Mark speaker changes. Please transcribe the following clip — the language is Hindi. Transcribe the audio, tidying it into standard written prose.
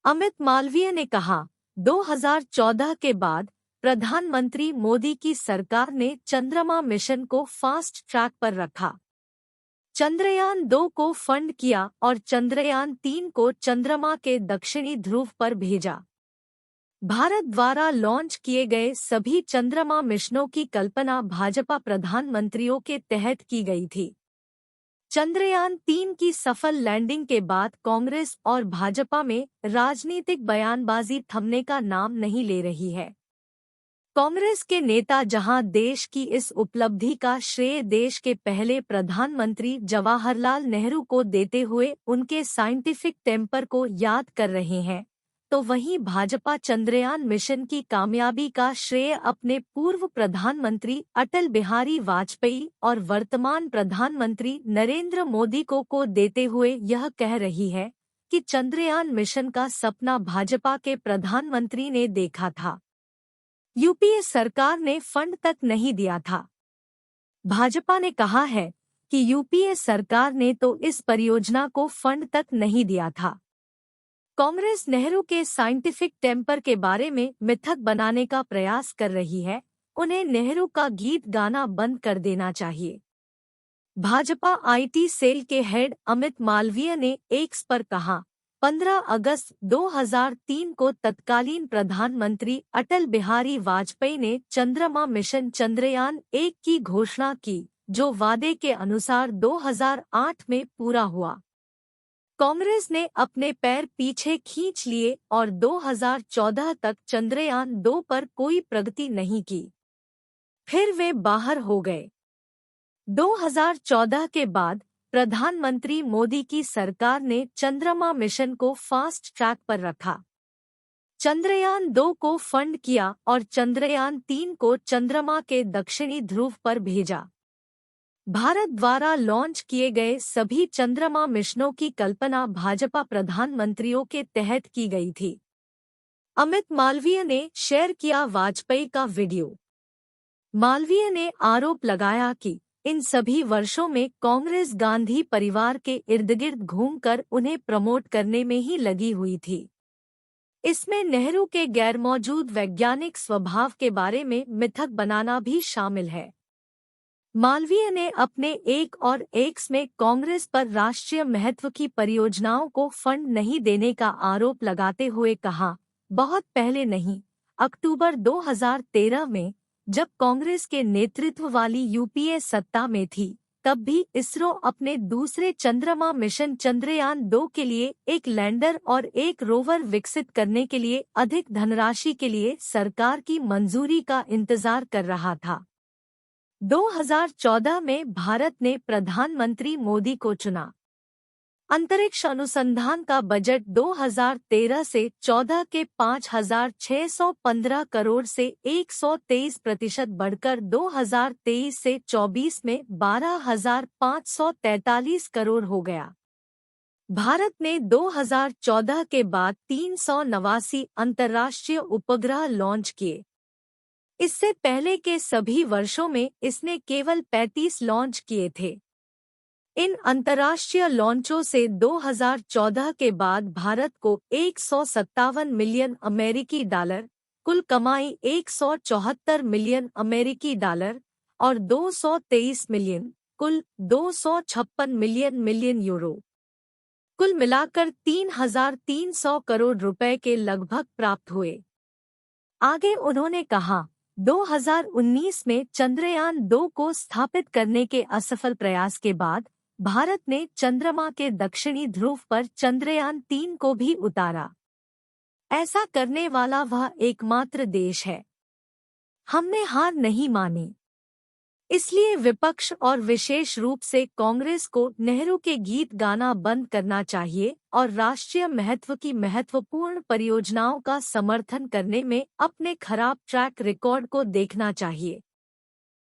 Speaker 1: अमित मालवीय ने कहा, 2014 के बाद प्रधानमंत्री मोदी की सरकार ने चंद्रमा मिशन को फास्ट ट्रैक पर रखा। चंद्रयान 2 को फंड किया और चंद्रयान 3 को चंद्रमा के दक्षिणी ध्रुव पर भेजा। भारत द्वारा लॉन्च किए गए सभी चंद्रमा मिशनों की कल्पना भाजपा प्रधानमंत्रियों के तहत की गई थी। चंद्रयान 3 की सफल लैंडिंग के बाद कांग्रेस और भाजपा में राजनीतिक बयानबाजी थमने का नाम नहीं ले रही है। कांग्रेस के नेता जहां देश की इस उपलब्धि का श्रेय देश के पहले प्रधानमंत्री जवाहरलाल नेहरू को देते हुए उनके साइंटिफिक टेम्पर को याद कर रहे हैं, तो वहीं भाजपा चंद्रयान मिशन की कामयाबी का श्रेय अपने पूर्व प्रधानमंत्री अटल बिहारी वाजपेयी और वर्तमान प्रधानमंत्री नरेंद्र मोदी को देते हुए यह कह रही है कि चंद्रयान मिशन का सपना भाजपा के प्रधानमंत्री ने देखा था। यूपीए सरकार ने फंड तक नहीं दिया था। भाजपा ने कहा है कि यूपीए सरकार ने तो इस परियोजना को फंड तक नहीं दिया था। कांग्रेस नेहरू के साइंटिफिक टेम्पर के बारे में मिथक बनाने का प्रयास कर रही है। उन्हें नेहरू का गीत गाना बंद कर देना चाहिए। भाजपा आईटी सेल के हेड अमित मालवीय ने एक्स पर कहा, 15 अगस्त 2003 को तत्कालीन प्रधानमंत्री अटल बिहारी वाजपेयी ने चंद्रमा मिशन चंद्रयान 1 की घोषणा की, जो वादे के अनुसार 2008 में पूरा हुआ। कांग्रेस ने अपने पैर पीछे खींच लिए और 2014 तक चंद्रयान 2 पर कोई प्रगति नहीं की। फिर वे बाहर हो गए। 2014 के बाद प्रधानमंत्री मोदी की सरकार ने चंद्रमा मिशन को फास्ट ट्रैक पर रखा। चंद्रयान 2 को फंड किया और चंद्रयान 3 को चंद्रमा के दक्षिणी ध्रुव पर भेजा। भारत द्वारा लॉन्च किए गए सभी चंद्रमा मिशनों की कल्पना भाजपा प्रधानमंत्रियों के तहत की गई थी। अमित मालवीय ने शेयर किया वाजपेयी का वीडियो। मालवीय ने आरोप लगाया कि इन सभी वर्षों में कांग्रेस गांधी परिवार के इर्दगिर्द घूमकर उन्हें प्रमोट करने में ही लगी हुई थी। इसमें नेहरू के गैरमौजूद वैज्ञानिक स्वभाव के बारे में मिथक बनाना भी शामिल है। मालवीय ने अपने एक और एक्स में कांग्रेस पर राष्ट्रीय महत्व की परियोजनाओं को फंड नहीं देने का आरोप लगाते हुए कहा, बहुत पहले नहीं, अक्टूबर 2013 में जब कांग्रेस के नेतृत्व वाली यूपीए सत्ता में थी, तब भी इसरो अपने दूसरे चंद्रमा मिशन चंद्रयान 2 के लिए एक लैंडर और एक रोवर विकसित करने के लिए अधिक धनराशि के लिए सरकार की मंजूरी का इंतजार कर रहा था। 2014 में भारत ने प्रधानमंत्री मोदी को चुना। अंतरिक्ष अनुसंधान का बजट 2013 से 14 के 5,615 करोड़ से 123% बढ़कर 2023 से 24 में 12,543 करोड़ हो गया। भारत ने 2014 के बाद 389 अंतर्राष्ट्रीय उपग्रह लॉन्च किए। इससे पहले के सभी वर्षों में इसने केवल 35 लॉन्च किए थे। इन अंतर्राष्ट्रीय लॉन्चों से 2014 के बाद भारत को 157 मिलियन अमेरिकी डॉलर, कुल कमाई 174 मिलियन अमेरिकी डॉलर और 223 मिलियन, कुल 256 मिलियन यूरो, कुल मिलाकर 3,300 करोड़ रुपए के लगभग प्राप्त हुए। आगे उन्होंने कहा, 2019 में चंद्रयान 2 को स्थापित करने के असफल प्रयास के बाद भारत ने चंद्रमा के दक्षिणी ध्रुव पर चंद्रयान 3 को भी उतारा। ऐसा करने वाला वह एकमात्र देश है। हमने हार नहीं मानी। इसलिए विपक्ष और विशेष रूप से कांग्रेस को नेहरू के गीत गाना बंद करना चाहिए और राष्ट्रीय महत्व की महत्वपूर्ण परियोजनाओं का समर्थन करने में अपने खराब ट्रैक रिकॉर्ड को देखना चाहिए।